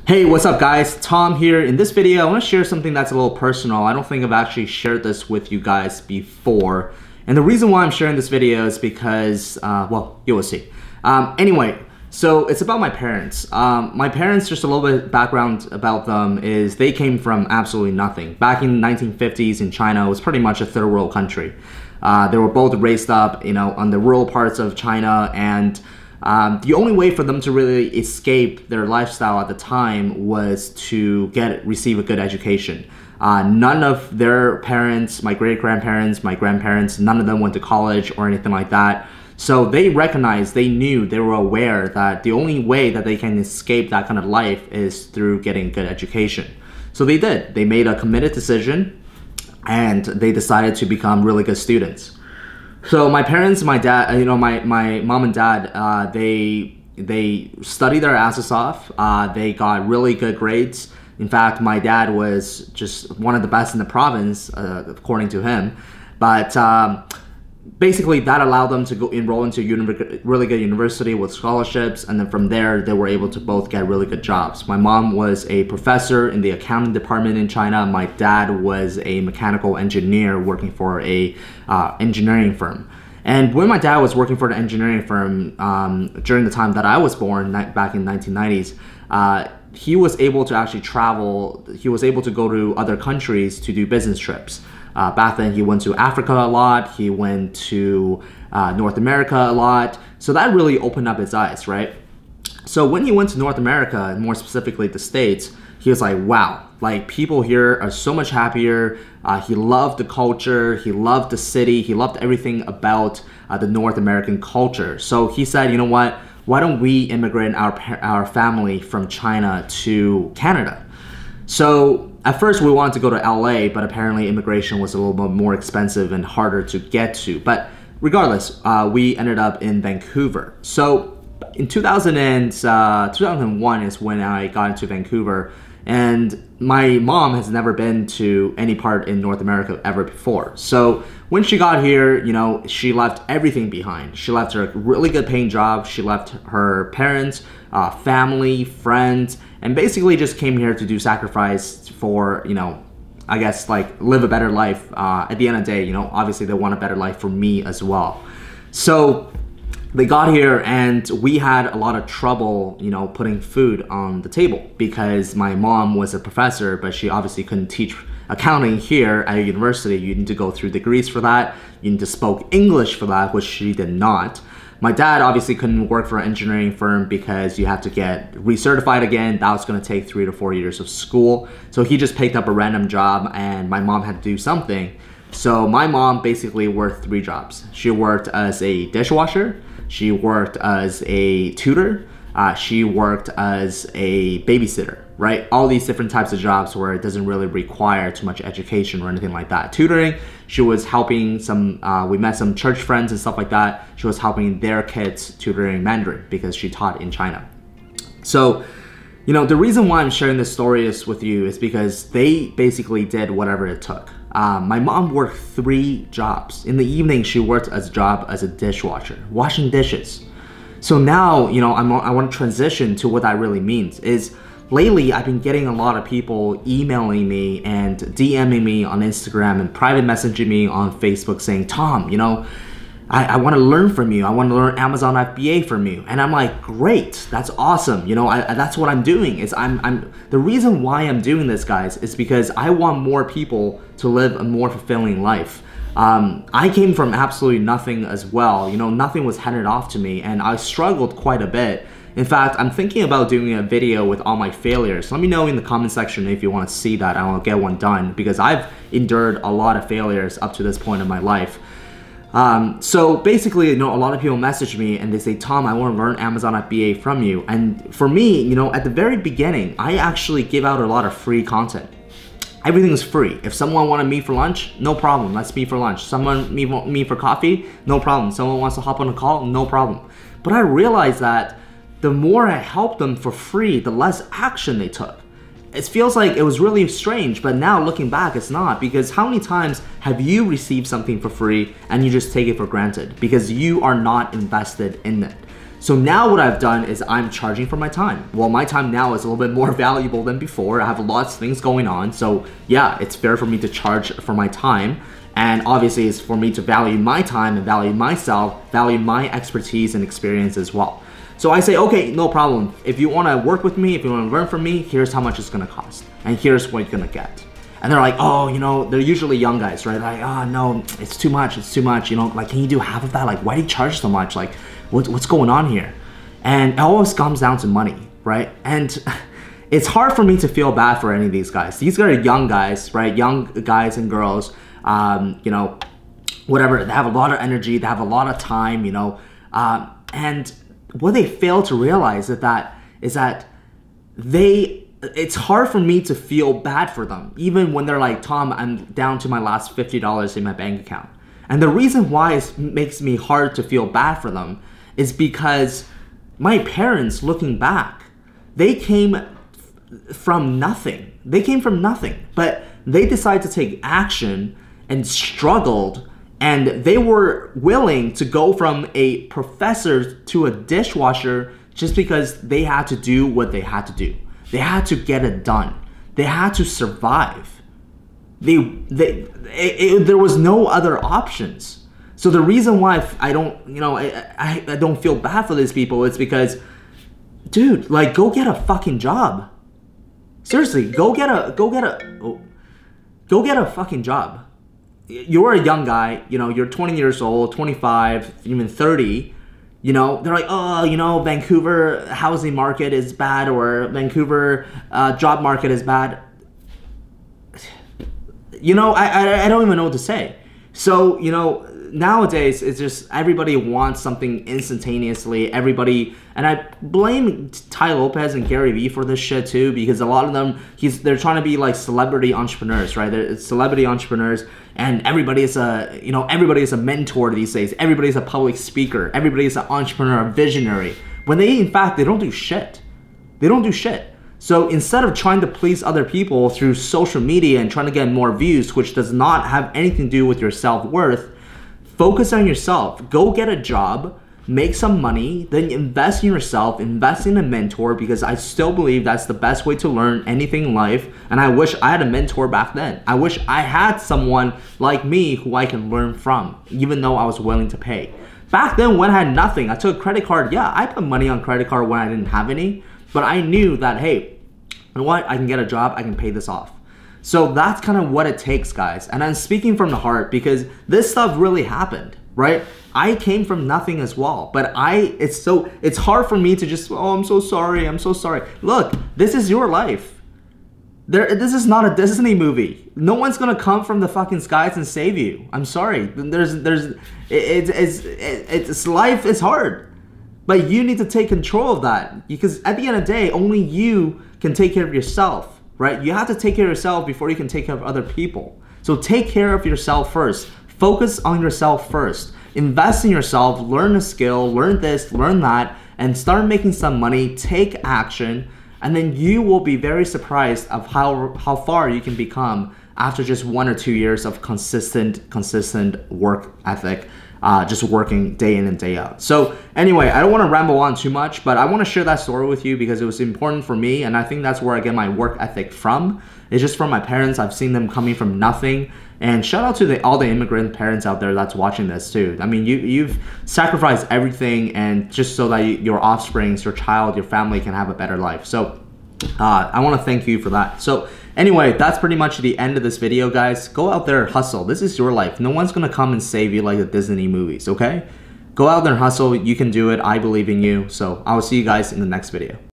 Hey, what's up guys? Tom here. In this video, I want to share something that's a little personal. I don't think I've actually shared this with you guys before. And the reason why I'm sharing this video is because, well, you will see. Anyway, so it's about my parents. My parents, just a little bit of background about them, is they came from absolutely nothing. Back in the 1950s in China, it was pretty much a third world country. They were both raised up, on the rural parts of China, and the only way for them to really escape their lifestyle at the time was to receive a good education. None of their parents, my great-grandparents, my grandparents, none of them went to college or anything like that. So they recognized, they knew, they were aware that the only way that they can escape that kind of life is through getting good education. So they did. They made a committed decision and they decided to become really good students. So my parents, my dad, my mom and dad, they studied their asses off. They got really good grades. In fact, my dad was just one of the best in the province, according to him. But basically, that allowed them to go enroll into really good university with scholarships, and then from there, they were able to both get really good jobs. My mom was a professor in the accounting department in China. My dad was a mechanical engineer working for a engineering firm. And when my dad was working for the engineering firm during the time that I was born, back in the 1990s, he was able to actually travel. He was able to go to other countries to do business trips. Back then, he went to Africa a lot. He went to North America a lot. So that really opened up his eyes, right? So when he went to North America, and more specifically the States, he was like, wow, like people here are so much happier. He loved the culture. He loved the city. He loved everything about the North American culture. So he said, you know what? Why don't we immigrate our family from China to Canada? So at first we wanted to go to LA, but apparently immigration was a little bit more expensive and harder to get to. But regardless, we ended up in Vancouver. So in 2001 is when I got into Vancouver, and my mom has never been to any part in North America ever before. So when she got here, she left everything behind. She left her really good paying job. She left her parents, family, friends, and basically just came here to do sacrifice for, I guess, like live a better life. At the end of the day, obviously they want a better life for me as well. So they got here and we had a lot of trouble, putting food on the table because my mom was a professor, but she obviously couldn't teach accounting here at a university. You need to go through degrees for that. You need to speak English for that, which she did not. My dad obviously couldn't work for an engineering firm because you have to get recertified again. That was going to take 3 to 4 years of school. So he just picked up a random job and my mom had to do something. So my mom basically worked 3 jobs. She worked as a dishwasher. She worked as a tutor. She worked as a babysitter, right? All these different types of jobs where it doesn't really require too much education or anything like that. Tutoring, she was helping we met some church friends and stuff like that. She was helping their kids tutoring Mandarin because she taught in China. So, the reason why I'm sharing this story with you is because they basically did whatever it took. My mom worked 3 jobs. In the evening, she worked a job as a dishwasher, washing dishes. So now, I want to transition to what that really means is lately I've been getting a lot of people emailing me and DMing me on Instagram and private messaging me on Facebook saying, Tom, I want to learn from you. I want to learn Amazon FBA from you. And I'm like, great, that's awesome. That's what I'm doing. The reason why I'm doing this, guys, is because I want more people to live a more fulfilling life. I came from absolutely nothing as well. Nothing was handed off to me and I struggled quite a bit. In fact, I'm thinking about doing a video with all my failures. Let me know in the comment section if you want to see that and I'll get one done because I've endured a lot of failures up to this point in my life. So basically, a lot of people message me and they say, Tom, I want to learn Amazon FBA from you. And for me, at the very beginning, I actually give out a lot of free content. Everything is free. If someone wants to meet for lunch, no problem. Let's meet for lunch. Someone meet for coffee, no problem. Someone wants to hop on a call, no problem. But I realized that the more I helped them for free, the less action they took. It feels like it was really strange, but now looking back, it's not, because how many times have you received something for free and you just take it for granted because you are not invested in it? So now what I've done is I'm charging for my time. Well, my time now is a little bit more valuable than before. I have lots of things going on. So yeah, it's fair for me to charge for my time. And obviously it's for me to value my time and value myself, value my expertise and experience as well. So I say, okay, no problem. If you wanna work with me, if you wanna learn from me, here's how much it's gonna cost. And here's what you're gonna get. And they're like, oh, you know, they're usually young guys, right? Like, oh no, it's too much, you know, like, can you do half of that? Like, why do you charge so much? Like, what's going on here? And it always comes down to money, right? And it's hard for me to feel bad for any of these guys. These are young guys, right? Young guys and girls, you know, whatever, they have a lot of energy, they have a lot of time, you know, and what they fail to realize is that it's hard for me to feel bad for them, even when they're like, Tom, I'm down to my last $50 in my bank account. And the reason why it makes me hard to feel bad for them is because my parents, looking back, they came from nothing. They came from nothing, but they decided to take action and struggled, and they were willing to go from a professor to a dishwasher just because they had to do what they had to do. They had to get it done. They had to survive. There was no other options. So the reason why I don't, you know, I don't feel bad for these people is because, dude, like, go get a fucking job. Seriously, go get a fucking job. You're a young guy, you know, you're 20 years old, 25, even 30, you know, they're like, oh, you know, Vancouver housing market is bad, or Vancouver job market is bad. You know, I don't even know what to say. So, you know, nowadays it's just everybody wants something instantaneously. Everybody, and I blame Tai Lopez and Gary Vee for this shit too, because a lot of them, they're trying to be like celebrity entrepreneurs, right? They're celebrity entrepreneurs, and everybody is a, you know, everybody is a mentor these days. Everybody is a public speaker. Everybody is an entrepreneur, a visionary. When they, in fact, they don't do shit. They don't do shit. So instead of trying to please other people through social media and trying to get more views, which does not have anything to do with your self-worth, focus on yourself. Go get a job, make some money, then invest in yourself, invest in a mentor, because I still believe that's the best way to learn anything in life. And I wish I had a mentor back then. I wish I had someone like me who I can learn from, even though I was willing to pay. Back then when I had nothing, I took a credit card. Yeah, I put money on credit card when I didn't have any, but I knew that, hey, you know what? I can get a job, I can pay this off. So that's kind of what it takes, guys. And I'm speaking from the heart because this stuff really happened, right? I came from nothing as well, but it's hard for me to just, oh, I'm so sorry, I'm so sorry. Look, this is your life. This is not a Disney movie. No one's gonna come from the fucking skies and save you. I'm sorry. It's life is hard. But you need to take control of that, because at the end of the day, only you can take care of yourself, right? You have to take care of yourself before you can take care of other people. So take care of yourself first. Focus on yourself first. Invest in yourself, learn a skill, learn this, learn that, and start making some money, take action, and then you will be very surprised of how far you can become after just 1 or 2 years of consistent work ethic. Just working day in and day out. So anyway, I don't want to ramble on too much, but I want to share that story with you because it was important for me, and I think that's where I get my work ethic from. It's just from my parents. I've seen them coming from nothing. And shout out to all the immigrant parents out there that's watching this too. I mean, you've sacrificed everything, and just so that your offspring, your child, your family can have a better life. So I want to thank you for that. So anyway, that's pretty much the end of this video, guys. Go out there and hustle. This is your life. No one's gonna come and save you like the Disney movies, okay? Go out there and hustle. You can do it. I believe in you. So I will see you guys in the next video.